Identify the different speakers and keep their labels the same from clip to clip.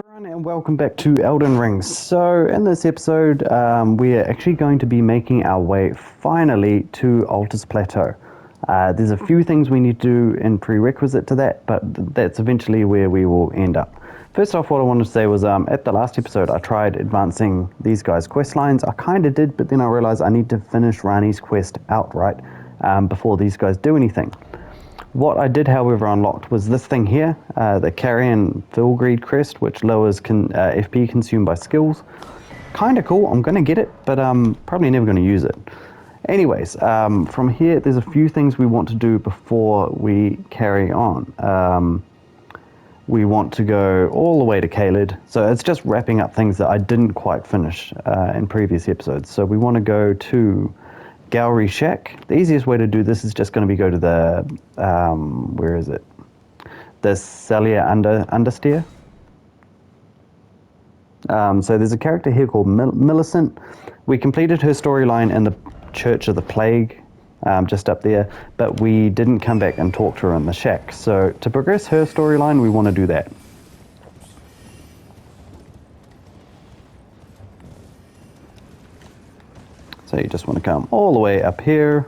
Speaker 1: Everyone, and welcome back to Elden Ring. So in this episode, we are actually going to be making our way finally to Altus Plateau. There's a few things we need to do in prerequisite to that, but that's eventually where we will end up. First off, what I wanted to say was at the last episode I tried advancing these guys' quest lines. I kind of did, but then I realized I need to finish Rani's quest outright before these guys do anything. What I did, however, unlocked was this thing here, the Carrion Filgreed Crest, which lowers FP consumed by skills. Kind of cool. I'm going to get it, but probably never going to use it. Anyways, from here, there's a few things we want to do before we carry on. We want to go all the way to Caelid. So it's just wrapping up things that I didn't quite finish in previous episodes. So we want to go to Gallery Shack. The easiest way to do this is just going to be go to the, where is it? The Celia Understeer. So there's a character here called Millicent. We completed her storyline in the Church of the Plague, just up there, but we didn't come back and talk to her in the shack. So to progress her storyline, we want to do that. So you just want to come all the way up here.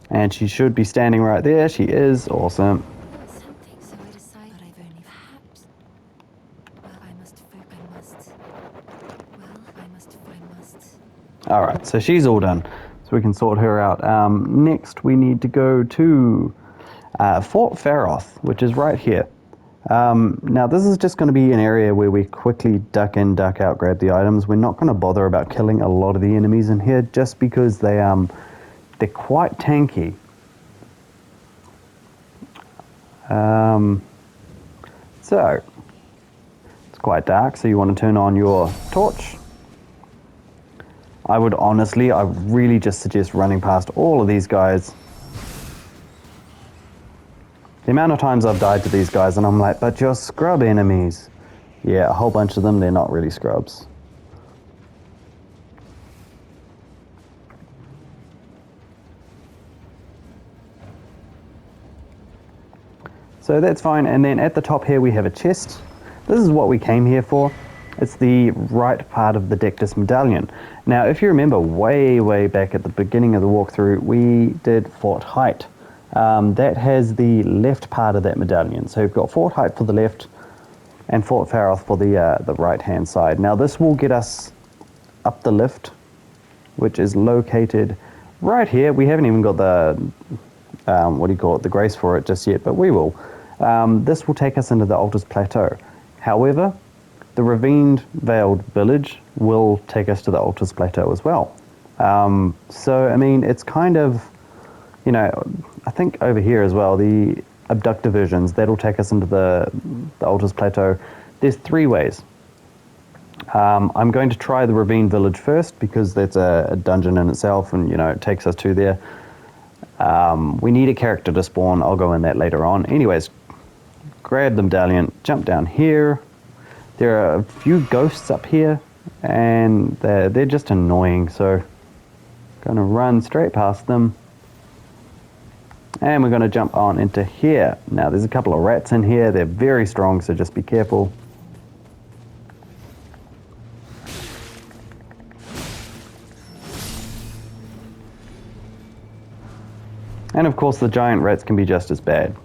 Speaker 1: And she should be standing right there. She is. Awesome.
Speaker 2: Something, so I decided I've only perhaps. I must.
Speaker 1: Alright, so she's all done. So we can sort her out. Next, we need to go to Fort Faroth, which is right here. Now, this is just going to be an area where we quickly duck in, duck out, grab the items. We're not going to bother about killing a lot of the enemies in here, just because they're quite tanky. So, it's quite dark, so you want to turn on your torch. I really just suggest running past all of these guys. The amount of times I've died to these guys and I'm like, but you're scrub enemies. Yeah, a whole bunch of them, they're not really scrubs. So that's fine, and then at the top here we have a chest. This is what we came here for. It's the right part of the Dectus medallion. Now, if you remember way back at the beginning of the walkthrough, we did Fort Height. That has the left part of that medallion. So you've got Fort Height for the left and Fort Faroth for the right-hand side. Now, this will get us up the lift, which is located right here. We haven't even got the, the grace for it just yet, but we will. This will take us into the Altus Plateau. However, the Ravine Veiled Village will take us to the Altus Plateau as well. So, I mean, it's kind of, I think over here as well, the Abductor Visions, that'll take us into the Altus Plateau. There's three ways. I'm going to try the Ravine Village first because that's a dungeon in itself and, it takes us to there. We need a character to spawn. I'll go in that later on. Anyways, grab the medallion, jump down here. There are a few ghosts up here, and they're just annoying, so going to run straight past them. And we're going to jump on into here. Now, there's a couple of rats in here. They're very strong, so just be careful. And of course, the giant rats can be just as bad.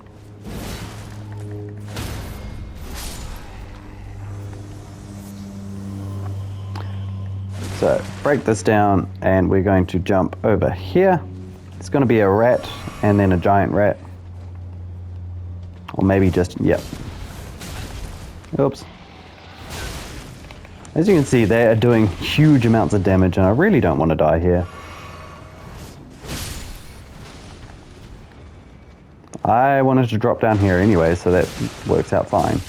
Speaker 1: So, break this down, and we're going to jump over here. It's going to be a rat, and then a giant rat. Or maybe just, yep. Oops. As you can see, they are doing huge amounts of damage, and I really don't want to die here. I wanted to drop down here anyway, so that works out fine.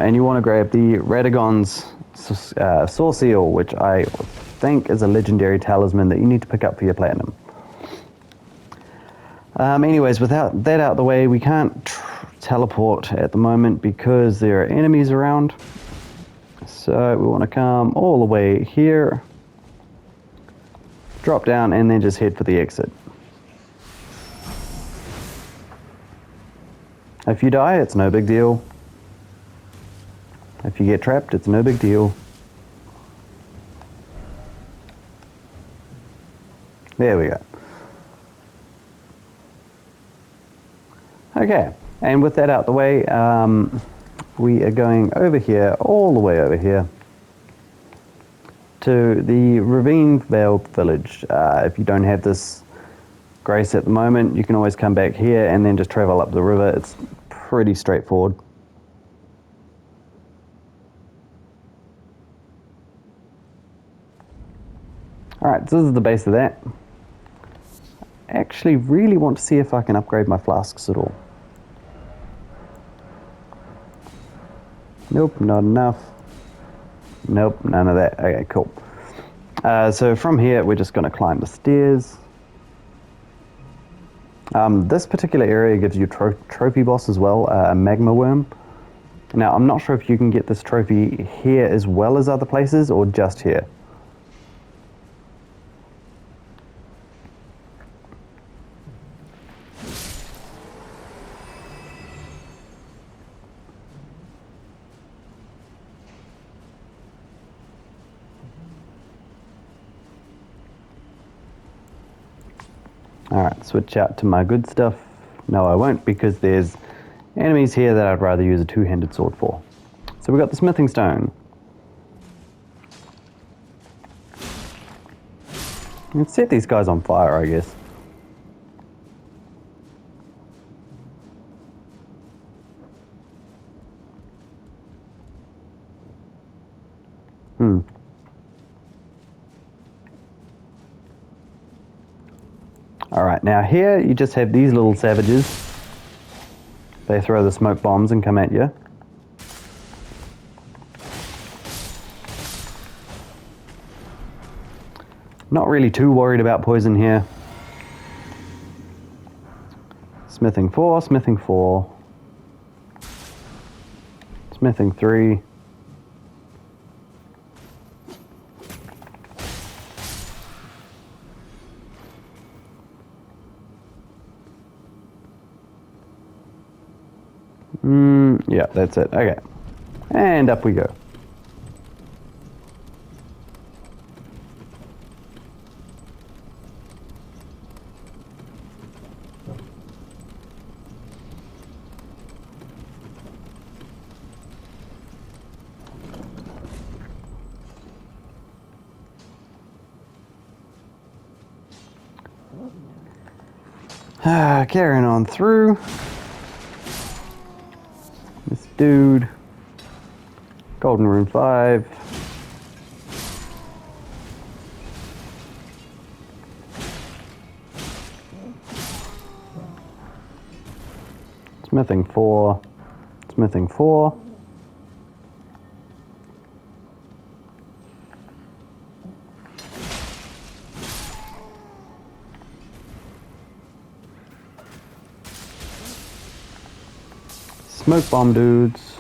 Speaker 1: And you want to grab the Radagon's Saw Seal, which I think is a legendary talisman that you need to pick up for your platinum. Anyways, without that out of the way, we can't teleport at the moment because there are enemies around. So we want to come all the way here, drop down, and then just head for the exit. If you die, it's no big deal. If you get trapped, it's no big deal. There we go. Okay, and with that out the way, we are going over here, all the way over here, to the Ravine village. If you don't have this grace at the moment, you can always come back here and then just travel up the river. It's pretty straightforward. Alright, so this is the base of that. I actually really want to see if I can upgrade my flasks at all. Nope, not enough. Nope, none of that. Okay, cool. So from here, we're just going to climb the stairs. This particular area gives you a trophy boss as well, a magma worm. Now, I'm not sure if you can get this trophy here as well as other places, or just here. Alright, switch out to my good stuff. No, I won't, because there's enemies here that I'd rather use a two-handed sword for. So we got the smithing stone. Let's set these guys on fire, I guess. Alright, now here you just have these little savages. They throw the smoke bombs and come at you. Not really too worried about poison here. Smithing 4, smithing 4. Smithing 3. Yeah, that's it. Okay. And up we go. Carrying on through. This dude. Golden Rune 5. Smithing 4. Smithing 4. Smoke bomb dudes.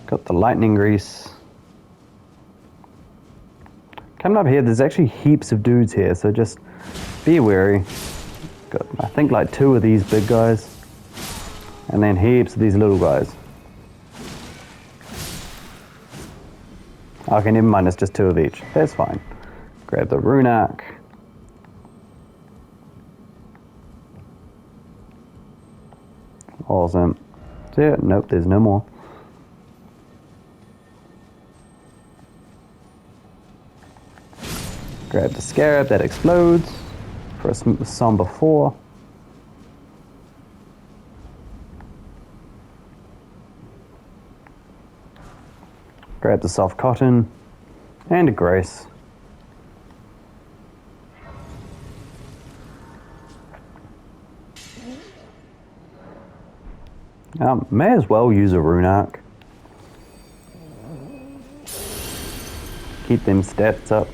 Speaker 1: Got the lightning grease. Coming up here, there's actually heaps of dudes here, so just be wary. Got, I think, like 2 of these big guys, and then heaps of these little guys. Okay, never mind, it's just 2 of each. That's fine. Grab the rune arc. Awesome. See it? Nope, there's no more. Grab the scarab that explodes for a somber 4. Grab the soft cotton and a grace. May as well use a rune arc. Keep them stats up.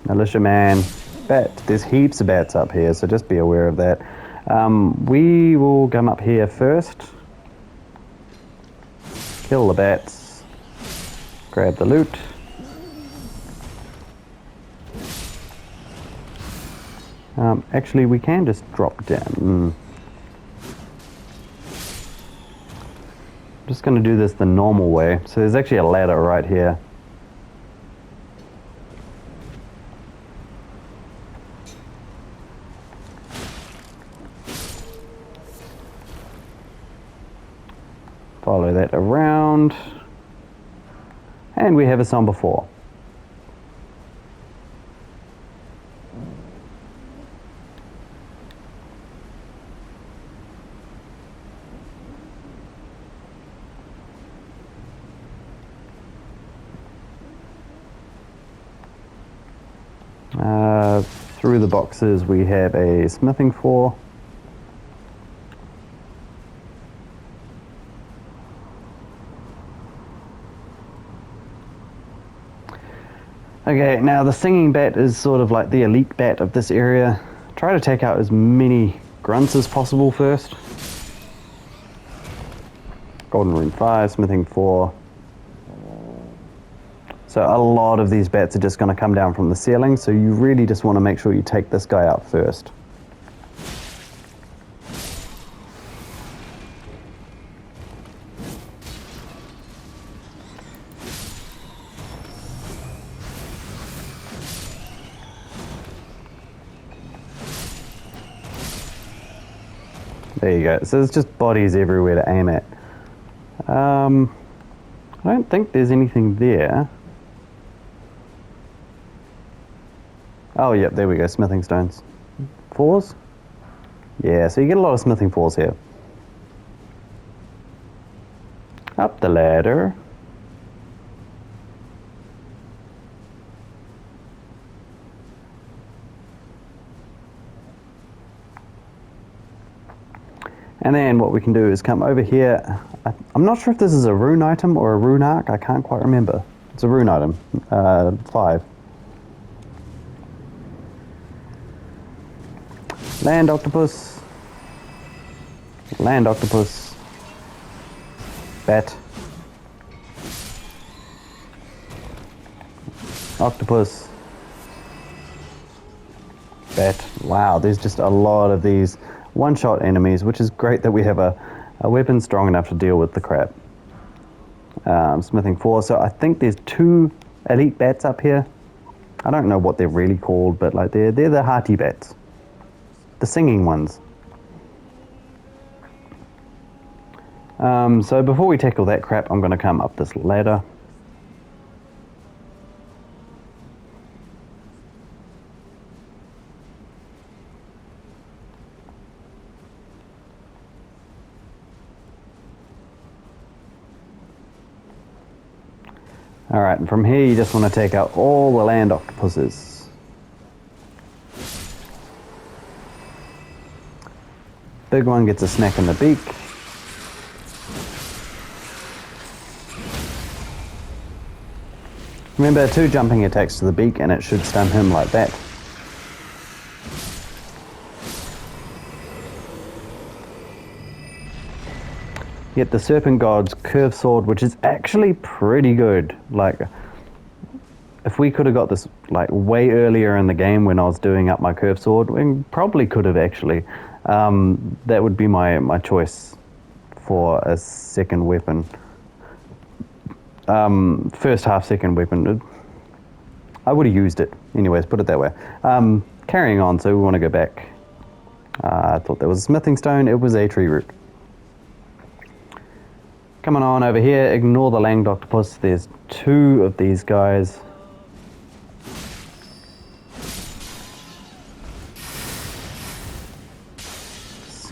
Speaker 1: Militiaman. Bat. There's heaps of bats up here, so just be aware of that. We will come up here first. Kill the bats. Grab the loot. Actually, we can just drop down. I'm just going to do this the normal way. So there's actually a ladder right here. Follow that around. And we have a Somber 4. Through the boxes we have a smithing 4. Okay, now the singing bat is sort of like the elite bat of this area. Try to take out as many grunts as possible first. Golden Rune 5, smithing 4. So a lot of these bats are just going to come down from the ceiling, so you really just want to make sure you take this guy out first. There you go. So there's just bodies everywhere to aim at. I don't think there's anything there. Oh, yep, there we go, smithing stones. 4s? Yeah, so you get a lot of smithing 4s here. Up the ladder. And then what we can do is come over here. I'm not sure if this is a rune item or a rune arc, I can't quite remember. It's a rune item, 5. Land octopus. Land octopus. Bat. Octopus. Bat. Wow, there's just a lot of these one-shot enemies, which is great that we have a weapon strong enough to deal with the crap. Smithing 4. So I think there's 2 elite bats up here. I don't know what they're really called, but like they're the hearty bats. The singing ones. So before we tackle that crap, I'm going to come up this ladder. Alright, and from here you just want to take out all the land octopuses. Big one gets a snack in the beak. Remember, 2 jumping attacks to the beak and it should stun him like that. Get the Serpent God's curved sword, which is actually pretty good. Like, if we could have got this like way earlier in the game when I was doing up my curved sword, we probably could have actually. That would be my choice for a second weapon. First half second weapon. I would have used it. Anyways, put it that way. Carrying on, so we want to go back. I thought there was a smithing stone. It was a tree root. Coming on over here, ignore the langed octopus. There's 2 of these guys.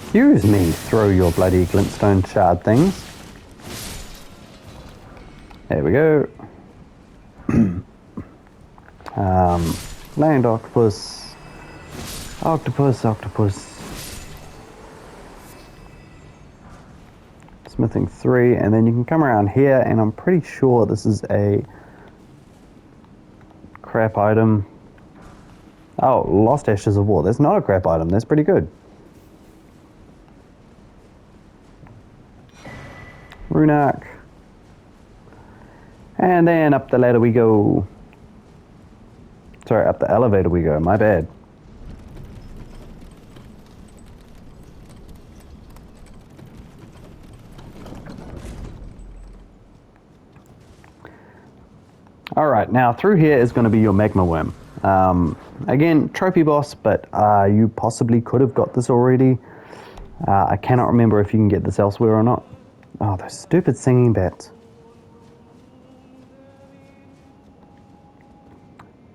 Speaker 1: Excuse me, throw your bloody glintstone shard things. There we go. Land octopus. Octopus. Smithing 3, and then you can come around here, and I'm pretty sure this is a crap item. Oh, Lost Ashes of War. That's not a crap item. That's pretty good. Rune Arc. And then up the ladder we go. Sorry, up the elevator we go. My bad. Alright, now through here is going to be your magma worm. Again, trophy boss, but you possibly could have got this already. I cannot remember if you can get this elsewhere or not. Oh, those stupid singing bats.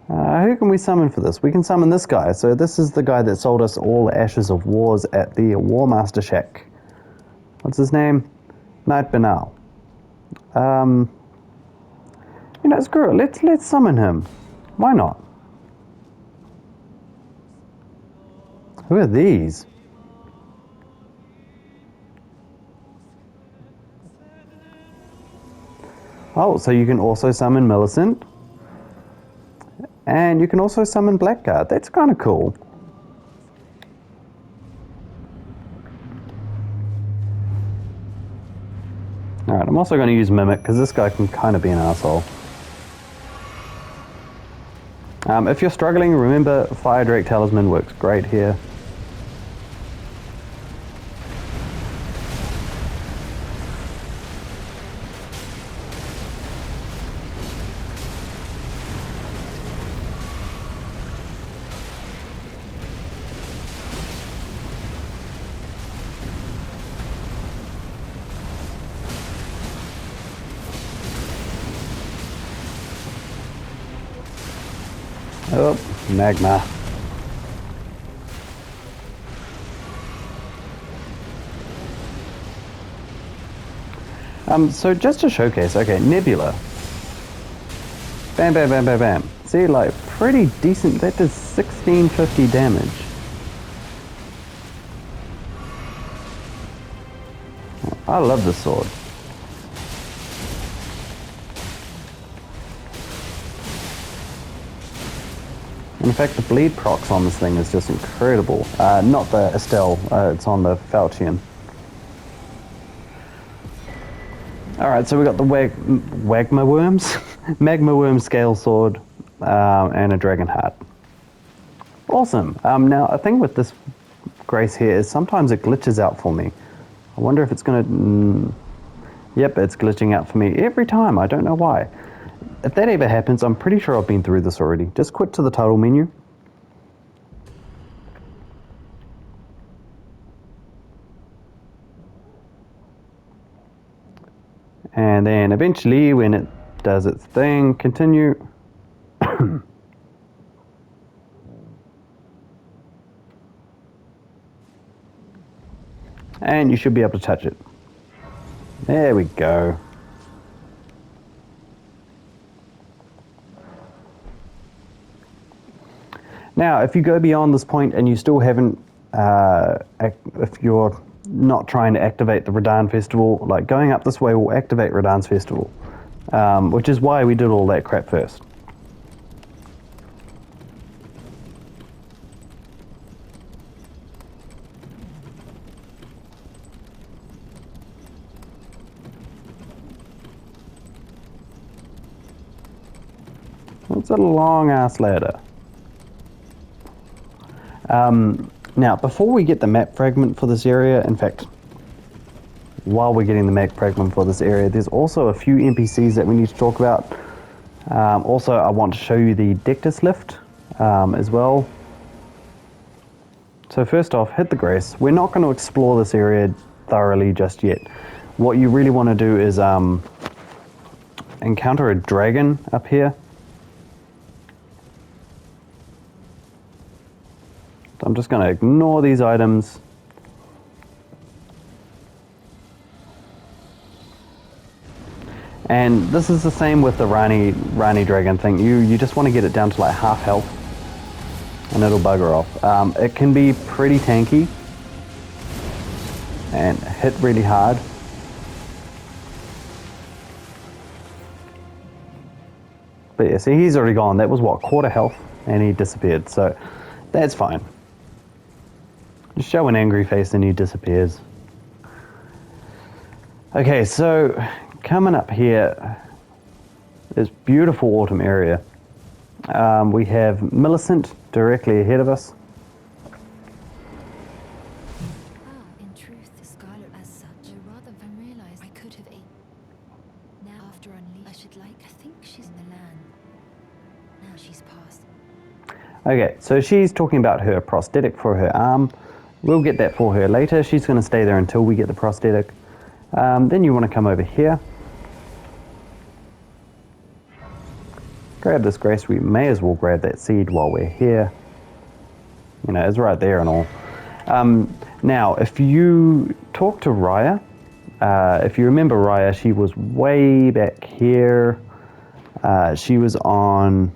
Speaker 1: Who can we summon for this? We can summon this guy. So this is the guy that sold us all the Ashes of Wars at the War Master Shack. What's his name? Knight Banal. You know, screw it. Let's summon him. Why not? Who are these? Oh, so you can also summon Millicent. And you can also summon Blackguard. That's kind of cool. Alright, I'm also going to use Mimic because this guy can kind of be an asshole. If you're struggling, remember Fire Drake Talisman works great here. Oh, magma. So just to showcase, okay, Nebula. Bam, bam, bam, bam, bam. See, like, pretty decent. That does 1650 damage. I love this sword. In fact, the bleed procs on this thing is just incredible. Not the Estelle, it's on the Falchion. Alright, so we got the Wagma Worms, Magma Worm Scale Sword, and a Dragon Heart. Awesome. Now, a thing with this Grace here is sometimes it glitches out for me. I wonder if it's going to... Yep, it's glitching out for me every time. I don't know why. If that ever happens, I'm pretty sure I've been through this already. Just quit to the title menu. And then eventually, when it does its thing, continue. And you should be able to touch it. There we go. Now, if you go beyond this point and you still haven't, if you're not trying to activate the Radahn Festival, like going up this way will activate Radahn's Festival, which is why we did all that crap first. It's a long ass ladder. Now, before we get the map fragment for this area, in fact, while we're getting the map fragment for this area, there's also a few NPCs that we need to talk about. Also, I want to show you the Dectus lift as well. So first off, hit the grace. We're not going to explore this area thoroughly just yet. What you really want to do is encounter a dragon up here. I'm just going to ignore these items. And this is the same with the Rani dragon thing. You just want to get it down to like half health and it'll bugger off. It can be pretty tanky and hit really hard. But yeah, see, he's already gone. That was what, quarter health, and he disappeared. So that's fine. Just show an angry face and he disappears. Okay, so coming up here, this beautiful autumn area. We have Millicent directly ahead of us.
Speaker 2: In truth, the Scarlet as such, or rather than realize I could have eaten. Now after unleashed, I should like, I think she's in the land. Now she's passed.
Speaker 1: Okay, so she's talking about her prosthetic for her arm. We'll get that for her later. She's going to stay there until we get the prosthetic. Then you want to come over here. Grab this grace. We may as well grab that seed while we're here. You know, it's right there and all. Now, if you talk to Raya, if you remember Raya, she was way back here. She was on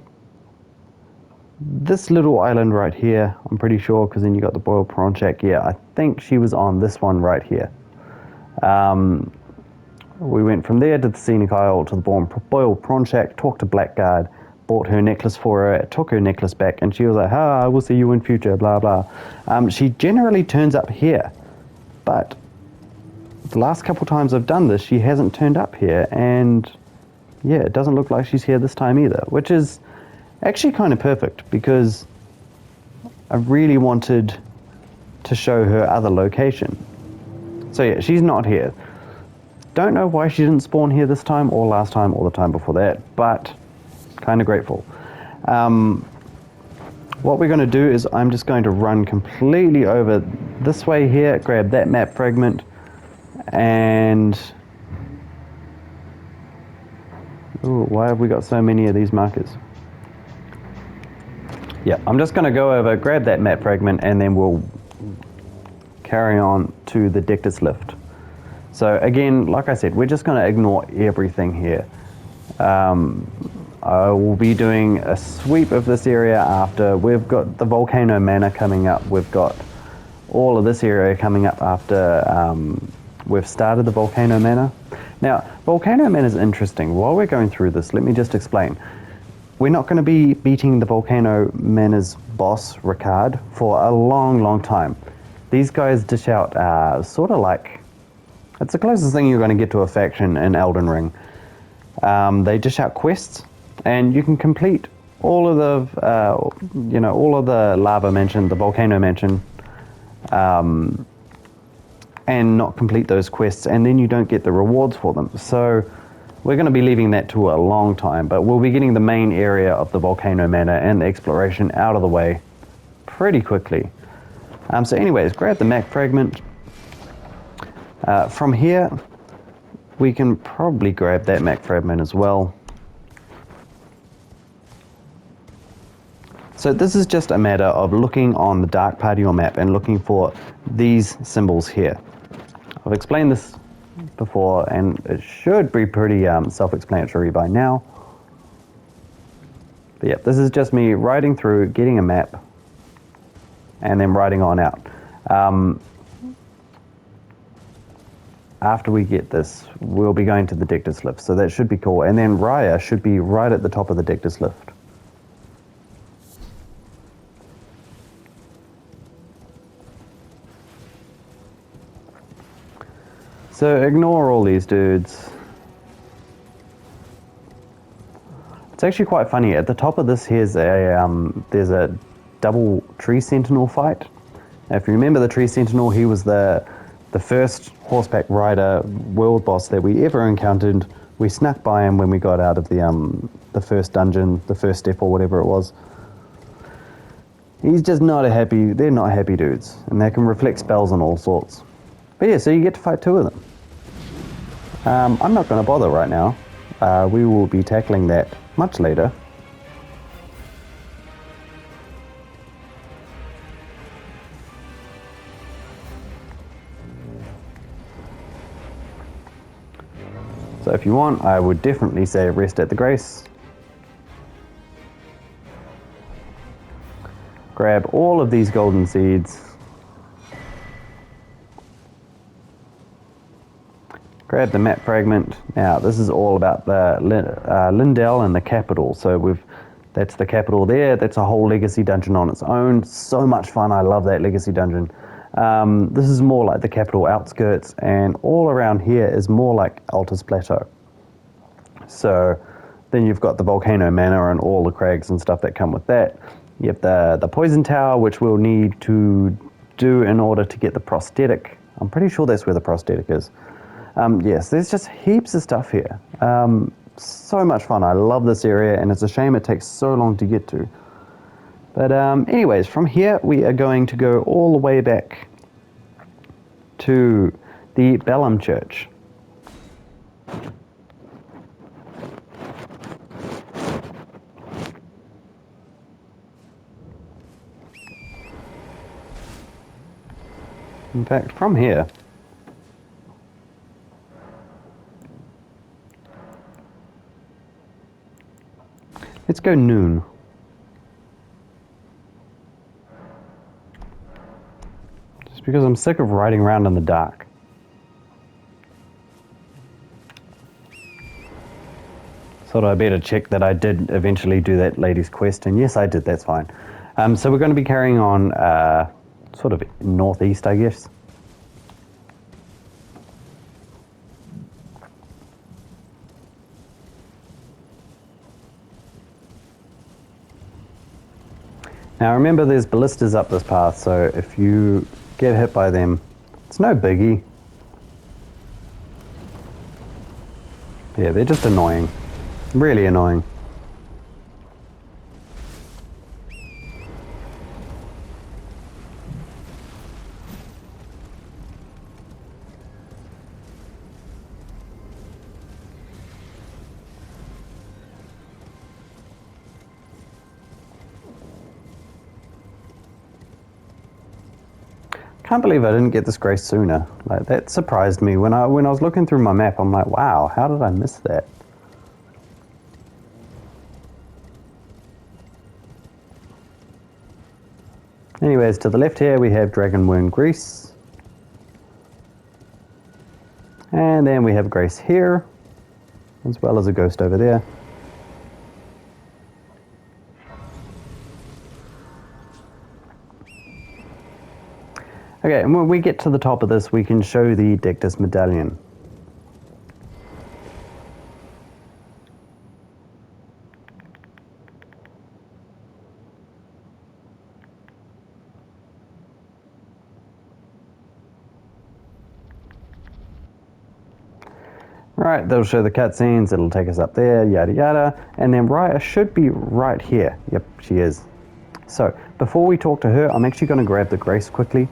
Speaker 1: this little island right here, I'm pretty sure, because then you got the boiled prawn shack. Yeah, I think she was on this one right here. We went from there to the scenic isle to the boiled prawn shack, talked to Blackguard, bought her necklace for her, took her necklace back, and she was like, I will see you in future, blah, blah. She generally turns up here, but the last couple times I've done this, she hasn't turned up here, and yeah, it doesn't look like she's here this time either, which is actually kind of perfect, because I really wanted to show her other location. So yeah, she's not here. Don't know why she didn't spawn here this time, or last time, or the time before that, but kind of grateful. What we're going to do is I'm just going to run completely over this way here, grab that map fragment, and ooh, why have we got so many of these markers? Yeah, I'm just going to go over, grab that map fragment, and then we'll carry on to the Dectus lift. So again, like I said, we're just going to ignore everything here. I will be doing a sweep of this area after we've got the Volcano Manor coming up. We've got all of this area coming up after we've started the Volcano Manor. Now, Volcano Manor is interesting. While we're going through this, let me just explain. We're not going to be beating the Volcano Manor's boss, Ricard, for a long, long time. These guys dish out sort of like, it's the closest thing you're going to get to a faction in Elden Ring. They dish out quests, and you can complete all of the, all of the lava mansion, the volcano mansion, and not complete those quests, and then you don't get the rewards for them. So we're going to be leaving that to a long time, but we'll be getting the main area of the Volcano Manor and the exploration out of the way pretty quickly. So anyways, grab the map fragment. From here, we can probably grab that map fragment as well. So this is just a matter of looking on the dark part of your map and looking for these symbols here. I've explained this before, and it should be pretty self-explanatory by now. But yeah, this is just me riding through, getting a map, and then riding on out. After we get this, we'll be going to the Dectus lift, so that should be cool. And then Raya should be right at the top of the Dectus lift. So ignore all these dudes. It's actually quite funny. At the top of this, there's a double tree sentinel fight. Now, if you remember the tree sentinel, he was the first horseback rider world boss that we ever encountered. We snuck by him when we got out of the first dungeon, the first step or whatever it was. He's just not a happy, they're not happy dudes, and they can reflect spells and all sorts. But yeah, so you get to fight two of them. I'm not going to bother right now. We will be tackling that much later. So if you want, I would definitely say rest at the Grace. Grab all of these golden seeds. Grab the map fragment. Now this is all about the Lindell and the capital. So that's the capital there. That's a whole legacy dungeon on its own. So much fun. I love that legacy dungeon. This is more like the capital outskirts, and all around here is more like Altus Plateau. So then you've got the Volcano Manor and all the crags and stuff that come with that. You have the Poison Tower, which we'll need to do in order to get the prosthetic. I'm pretty sure that's where the prosthetic is. Yes, there's just heaps of stuff here. So much fun. I love this area, and it's a shame it takes so long to get to. But anyways, from here we are going to go all the way back to the Bellum Church. In fact, from here, let's go noon. Just because I'm sick of riding around in the dark. Thought I better check that I did eventually do that lady's quest, and yes, I did. That's fine. So we're going to be carrying on sort of northeast, I guess. Now remember, there's ballistas up this path, so if you get hit by them, it's no biggie. Yeah, they're just annoying. Really annoying. Can't believe I didn't get this grace sooner. Like, that surprised me. When I was looking through my map, I'm like, wow, how did I miss that? Anyways, to the left here we have Dragonwound Grease. And then we have Grace here, as well as a ghost over there. Okay, and when we get to the top of this, we can show the Dectus Medallion. Right, that'll show the cutscenes, it'll take us up there, yada yada, and then Raya should be right here. Yep, she is. So, before we talk to her, I'm actually going to grab the Grace quickly.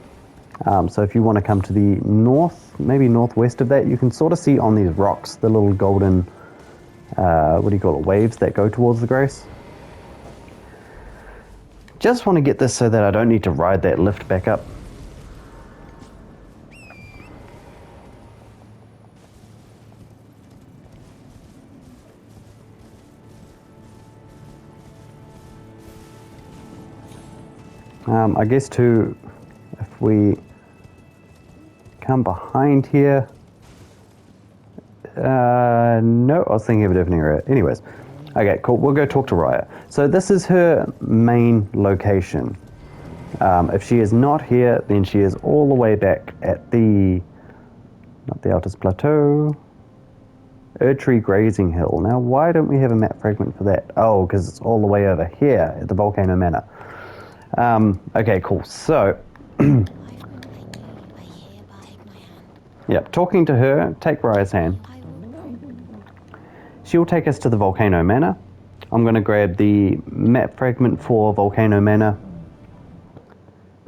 Speaker 1: So if you want to come to the north, maybe northwest of that, you can sort of see on these rocks the little golden, what do you call it, waves that go towards the Grace. Just want to get this so that I don't need to ride that lift back up. I guess too, if we come behind here, no, I was thinking of a different area. Anyways, okay, cool, we'll go talk to Raya. So this is her main location. If she is not here, then she is all the way back at the, not the Altus Plateau, Erdtree Grazing Hill. Now, why don't we have a map fragment for that? Oh, because it's all the way over here at the Volcano Manor. Okay, cool. So, yep, talking to her, take Raya's hand. She'll take us to the Volcano Manor. I'm going to grab the map fragment for Volcano Manor.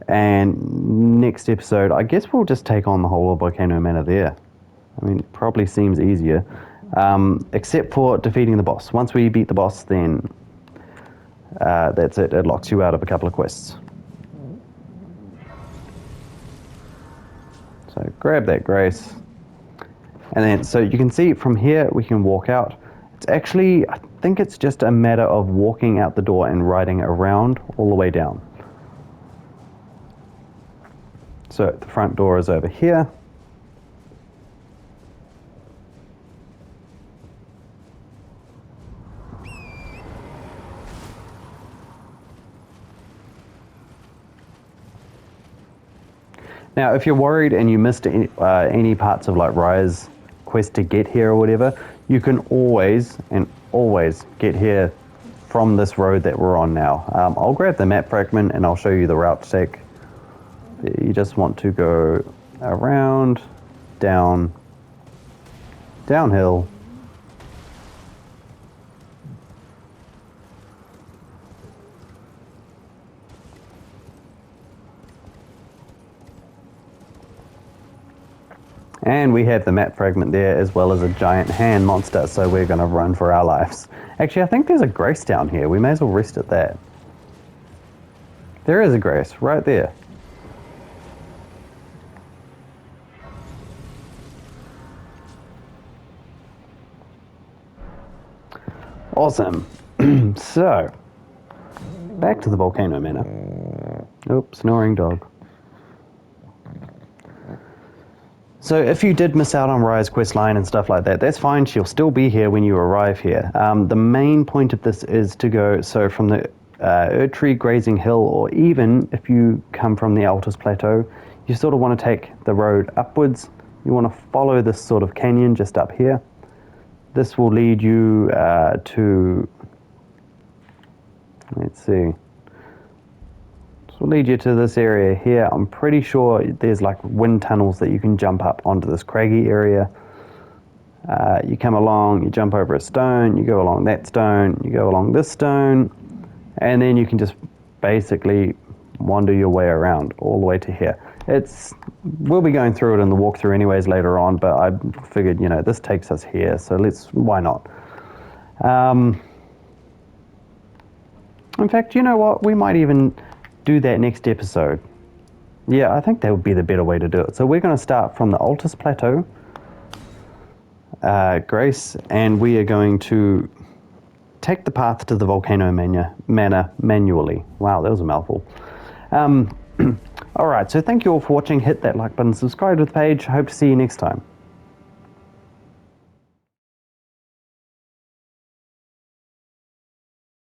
Speaker 1: And next episode, I guess we'll just take on the whole of Volcano Manor there. I mean, it probably seems easier. Except for defeating the boss. Once we beat the boss, then that's it. It locks you out of a couple of quests. So grab that Grace. And then, so you can see from here, we can walk out. It's actually, I think it's just a matter of walking out the door and riding around all the way down. So the front door is over here. Now, if you're worried and you missed any parts of like Raya's quest to get here or whatever, you can always get here from this road that we're on now. I'll grab the map fragment and I'll show you the route to take. You just want to go around, down, downhill. And we have the map fragment there as well as a giant hand monster, so we're going to run for our lives. Actually, I think there's a grace down here. We may as well rest at that. There is a grace right there. Awesome. So, back to the volcano manor. Oops, snoring dog. So if you did miss out on Raya's questline and stuff like that, that's fine. She'll still be here when you arrive here. The main point of this is to go from the Erdtree Grazing Hill, or even if you come from the Altus Plateau, you sort of want to take the road upwards. You want to follow this sort of canyon just up here. This will lead you to, let's see, this will lead you to this area here. I'm pretty sure there's like wind tunnels that you can jump up onto this craggy area. You come along, you jump over a stone, you go along that stone, you go along this stone, and then you can just basically wander your way around all the way to here. We'll be going through it in the walkthrough anyways later on, but I figured, this takes us here, so why not? In fact, you know what? We might even do that next episode. Yeah, I think that would be the better way to do it. So we're going to start from the Altus Plateau, Grace, and we are going to take the path to the Volcano Manor manually. Wow, that was a mouthful. Alright, so thank you all for watching. Hit that like button, subscribe to the page. Hope to see you next time.